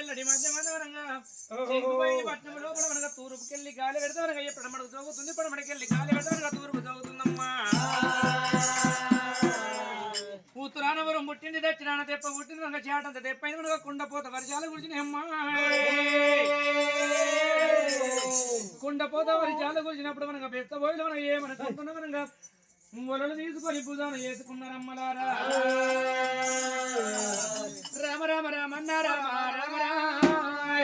ఎల్లడి మధ్యమనవరంగా పట్టణం లోపల మనగా తూర్పుకెళ్ళి గాలి పెడతారు ఎప్పుడు మనకు తోగుతుంది ఇప్పుడు మనకెళ్ళి గాలి పెడతారు తూర్పు తోగుతుందమ్మా ఉత్తరానవరం పుట్టింది దక్షిణాన తెప్ప పుట్టింది మనకు చేటంత తెప్పైంది మనకు కుండపోత వర్షాలు కురిచినమ్మా కుండపోత వర్షాలు కురిచినప్పుడు మనకు బెస్తపోయిలో మనం ఏమని అనుకున్నా మనగా మొలలు తీసుకొని భుజాన వేసుకున్నారమ్మలారా రామ రామ రామన్న రామ రామ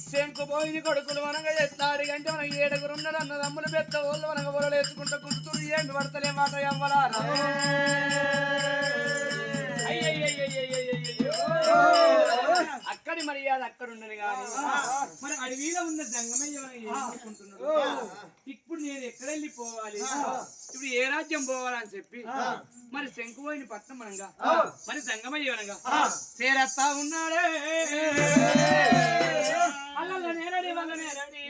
శంకుపోయి కొడుకులు మనగా ఎత్తారు అంటే మనం ఏడుగురున్నారు అన్నదమ్ములు పెద్ద వాళ్ళు మనకు పొరలు వేసుకుంటూ గుర్తులు ఏంటి పడతలే మాట ఎవ్వరా అక్కడి మర్యాద అక్కడ ఉన్నది కానీ మరి అడవిలో ఉన్న జంగమయ్య ఏమనుకుంటున్నారు ఇప్పుడు నేను ఎక్కడ వెళ్ళిపోవాలి ఇప్పుడు ఏ రాజ్యం పోవాలని చెప్పి మరి శంకుపోయిన పట్నం అనగా మరి జంగమయ్య అనగా చేరస్తా ఉన్నాడే అల్లల్ల నేరడి వల్ల నేరడి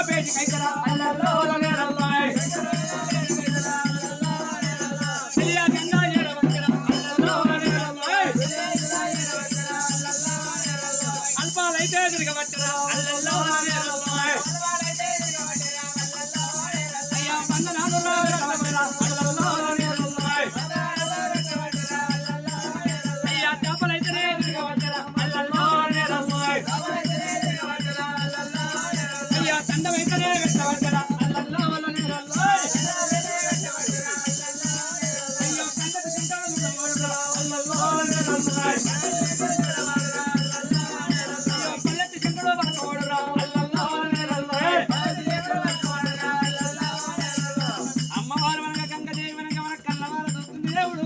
పేటికైతరా అల్లల్లో నేరల్లాయ్ అయ్యా గంగా ఏడవచ్చరా అల్లల్లో నేరల్లాయ్ అల్పాలైతే తిరగవచ్చరా అల్లల్లో నేరల్లాయ్ అయ్యా వందనాలు రావచ్చరా అల్లల్లో నేరల్లాయ్ అయ్యా చేపలైతే తిరగవచ్చరా అల్లల్లో నేరల్లాయ్ అయ్యా దండమైతే పెట్టవచ్చరా అల్లల్లో నేరల్లాయ్ అయ్యా కండకు చింతలు ఉండవచ్చరా అల్లల్లో నేరల్లాయ్ పల్లెత్తి చింతలు పడకూడరా అల్లల్లో నేరల్లాయ్ అమ్మవారు మనక గంగదేవి మనక మన కళ్ళవార చూస్తుంది దేవుడు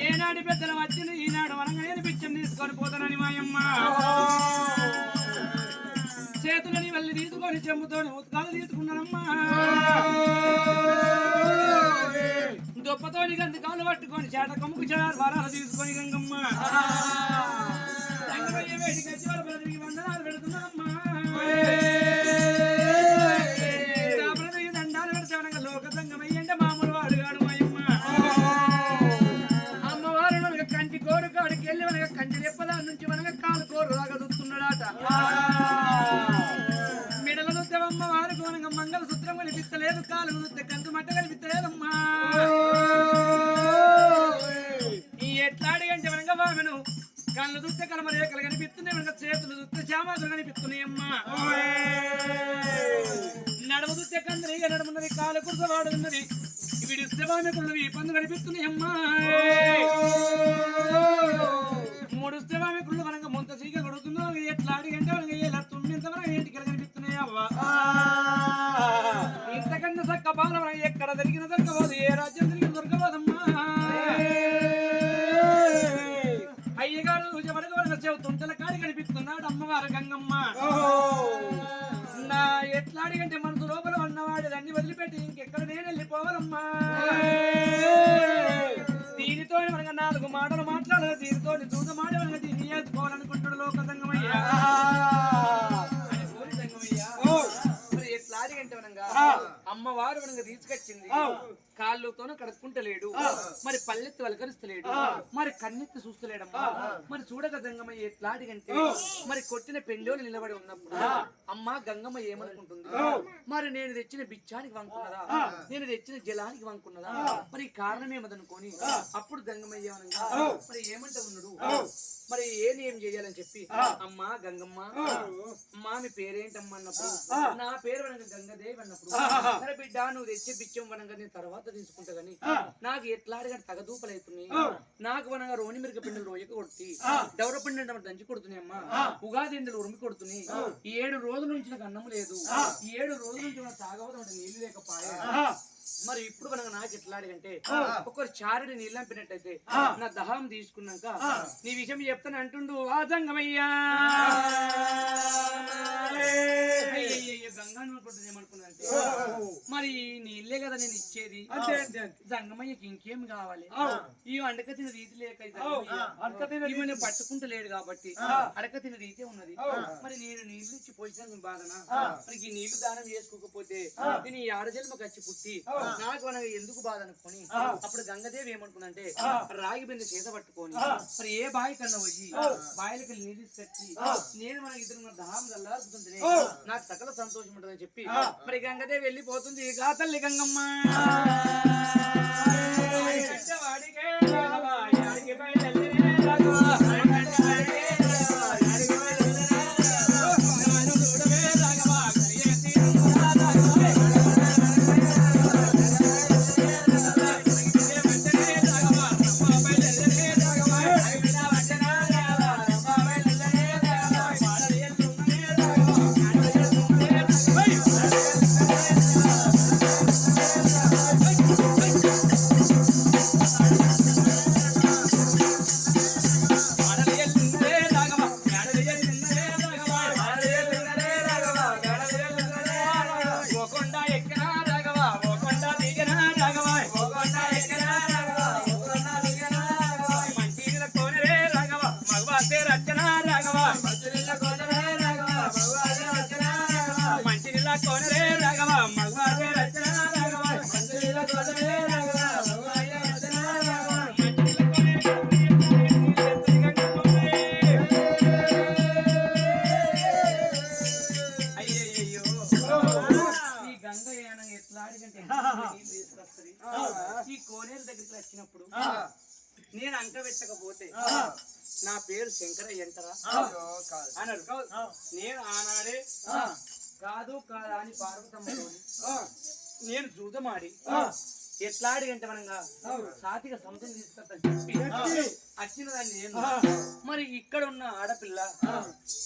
ఏనాడు పెద్దలు వచ్చింది ఈనాడు మనగా నేను పిచ్చం తీసుకొని పోతానని మాయమ్మ చేతులని వెళ్ళి తీసుకొని చెంబుతోని ఉత్కాలు తీసుకున్నానమ్మా దొప్పతోని గంది కాలు పట్టుకొని చేట కొమ్ముకు చారు వారాలు తీసుకొని గంగమ్మ గంగమయ్య వేడికి వచ్చి వాళ్ళ బ్రతికి వందనాలు పెడుతున్నానమ్మా దండాలు పెడతామనగా లోక సంగమయ్య అంటే మామూలు వాడు కాడు మాయమ్మ అమ్మవారు మనకు కంటి కోరు కాడికి వెళ్ళి మనకు కంటి రెప్పల నుంచి మనకు కాలు కోరు దాకా చూస్తున్నాడట మిడల చూస్తేవమ్మ వారికి మనకు మంగళ సూత్రం కనిపిస్తలేదు కాలు చూస్తే కంచు మట్ట కనిపిస్తలేదమ్మా ఈ ఎట్లాడి అంటే మనక వామెను కళ్ళు చూస్తే కలమ రేఖలు కనిపిస్తున్నాయి మనకు చేతులు చూస్తే చామాతులు కనిపిస్తున్నాయి అమ్మా నడుము చూస్తే కందరిగా నడుమున్నది కాలు కుర్సవాడున్నది విడిస్తే వామెకున్నవి పందు కనిపిస్తున్నాయి అమ్మా మూడుస్తే వామెకుళ్ళు మనకు ముంత సీక కొడుతున్నావు ఎట్లాడి అంటే మనకి ఎలా తుమ్మింత మనకి ఇంటికి కనిపిస్తున్నాయి అవ్వ ఇంతకన్నా చక్క బాల ఎక్కడ జరిగిన దొరకబోదు ఏ రాజ్యం జరిగిన దొరకబోదమ్మా అయ్యగారు వరకు చెబుతుంటల కాడి కనిపిస్తున్నాడు అమ్మవారు గంగమ్మ నా ఎట్లాడి అంటే మనసు లోపల ఉన్నవాడు దాన్ని వదిలిపెట్టి ఇంకెక్కడ నేను వెళ్ళిపోవాలమ్మా దీనితో మనకు 4 మాటలు మాట్లాడాలి దీనితో చూడ మాట మనకు దీన్ని వేసుకోవాలనుకుంటాడు లోక సంగమయ్య మరి ఎట్లాడి అంటే మనగా అమ్మవారు మనకు తీసుకొచ్చింది కాళ్ళతోనూ కడుక్కుంటలేడు మరి పల్లెత్తి వలకరిస్తలేడు మరి కన్నెత్తి చూస్తలేడమ్మా మరి చూడక గంగమ్మ ఎట్లాడిగంటే మరి కొట్టిన పెండోలు నిలబడి ఉన్నప్పుడు అమ్మ గంగమ్మ ఏమనుకుంటుంది మరి నేను తెచ్చిన బిచ్చానికి వంకున్నదా నేను తెచ్చిన జలానికి వంకున్నదా మరి కారణం ఏమదనుకోని అప్పుడు గంగమ్మ ఏమనగా మరి ఏమంట ఉన్నాడు మరి ఏం చేయాలని చెప్పి అమ్మ గంగమ్మ అమ్మా మీ పేరేంటమ్మా అన్నప్పుడు నా పేరు వనక గంగదేవి అన్నప్పుడు సరే బిడ్డ నువ్వు తెచ్చే బిచ్చం వనగా నేను తర్వాత తీసుకుంటా గాని నాకు ఎట్లాడిగా తగదూపలవుతున్నాయి నాకు వనగా రోని మిరక పిండలు రోయక కొడుతుంది డవర పిండి దంచి కొడుతున్నాయి అమ్మా ఉగాది ఎండలు ఉరిమి కొడుతున్నాయి ఈ 7 రోజుల నుంచి నాకు అన్నం లేదు ఈ 7 రోజుల నుంచి నాకు తాగవడం నీళ్లు లేకపోయా మరి ఇప్పుడు మనకు నాకు ఎట్లాడిగంటే ఒకరు చారుడి నీళ్ళు అంపినట్టయితే నా దహం తీసుకున్నాక నీ విషయం చెప్తాను అంటుండు ఆ జంగమయ్యా గంగా అనుకుంటుంది ఏమనుకున్నానంటే మరి నీళ్ళే కదా నేను ఇచ్చేది జంగమయ్యకి ఇంకేం కావాలి ఈ అడక తిన రీతి లేక ఈమెను పట్టుకుంటలేడు కాబట్టి అడక తిన రీతే ఉన్నది మరి నేను నీళ్లు ఇచ్చి పోయిన బాధనా మరి ఈ నీళ్లు దానం చేసుకోకపోతే నేను ఈ ఆడజన్మకి వచ్చి పుట్టి నాకు మనకి ఎందుకు బాధ అనుకోని అప్పుడు గంగదేవి ఏమనుకున్నంటే రాగి బిందె చేత పట్టుకొని మరి ఏ బావి కన్నా వచ్చి బావిలకి నీళ్ళు తీసుకొచ్చి నేను మన ఇద్దరు దహం చల్లారుతుంటే నాకు సకల సంతోషం ఉంటుందని చెప్పి మరి గంగదేవి వెళ్ళిపోతుంది గా తల్లి గంగమ్మ Hey! కోనేరు దగ్గరికి వచ్చినప్పుడు నేను అంక పెట్టకపోతే నా పేరు శంకరయ్య అంటారా అన్నారు. నేను ఆనాడే కాదు కాదా అని పార్వతమ్మతో నేను జూదమాడి ఎట్లాడి అంటే మనంగా సాతిగా సంతం తీసుకొస్తా చెప్పి వచ్చిన దాన్ని నేను మరి ఇక్కడ ఉన్న ఆడపిల్ల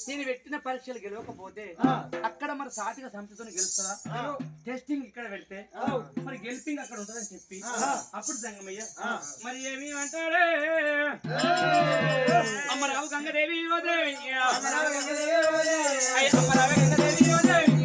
నేను పెట్టిన పరీక్షలు గెలవకపోతే అక్కడ మరి సాతిగా సంతతో గెలుస్తుందా? టెస్టింగ్ ఇక్కడ పెడితే మరి గెలిపింగ్ అక్కడ ఉంటుందని చెప్పి అప్పుడు సంగమయ్య మరి ఏమి అంటాడే అమ్మరావు గంగదేవి ఓ దేవి అమ్మరావు గంగదేవి ఓ దేవి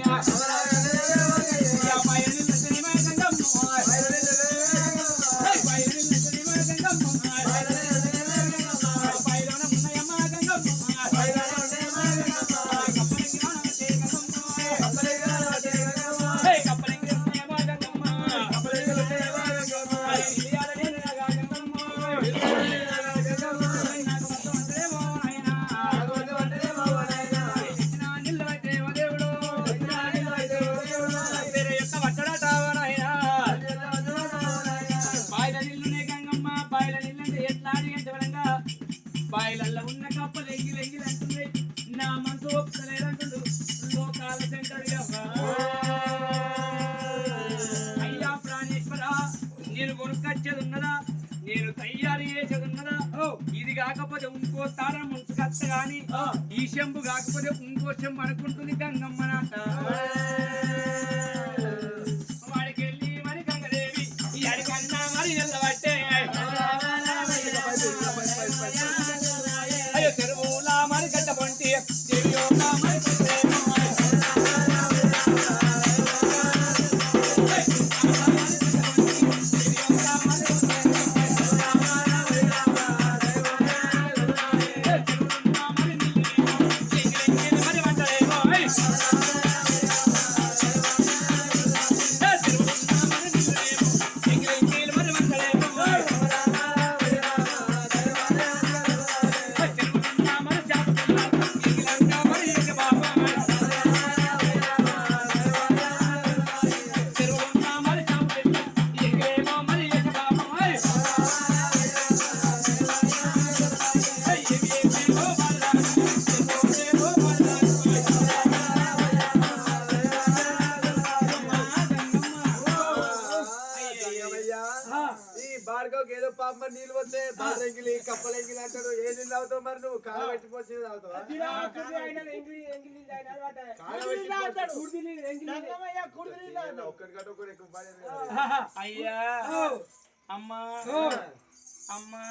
బాయిలల్లో ఉన్న కప్పలు ఎంగిలి అంటుంది నా మనసు ఒప్పుకోలేదంటుండు లోకాల సెంటర్ అయ్యా ప్రాణేశ్వర నేను కొనుక్కొచ్చేది ఉన్నదా నేను తయారు చేసేది ఉన్నదా ఇది కాకపోతే ఇంకో తాళం ముంచుకత్త గాని ఈ చెంబు కాకపోతే ఇంకో చెంబు అనుకుంటుంది గంగమ్మ నాట వాడికి వెళ్ళి మరి గంగదేవి ఈ అడిగన్నా మరి వెళ్ళబట్టే చెరువులా మరి గడ్డ పొంటి చెవియోలా మరి ఏదో పాప నీళ్ళు వస్తే బారెంగిలి కప్పలెంగిలి అంటాడు ఏ నీళ్ళు అవుతావు మరి నువ్వు కాలు పెట్టిపోతే అవుతావా ఒక్కడికంటే ఒకటి ఎక్కువ అయ్యా అమ్మా అమ్మా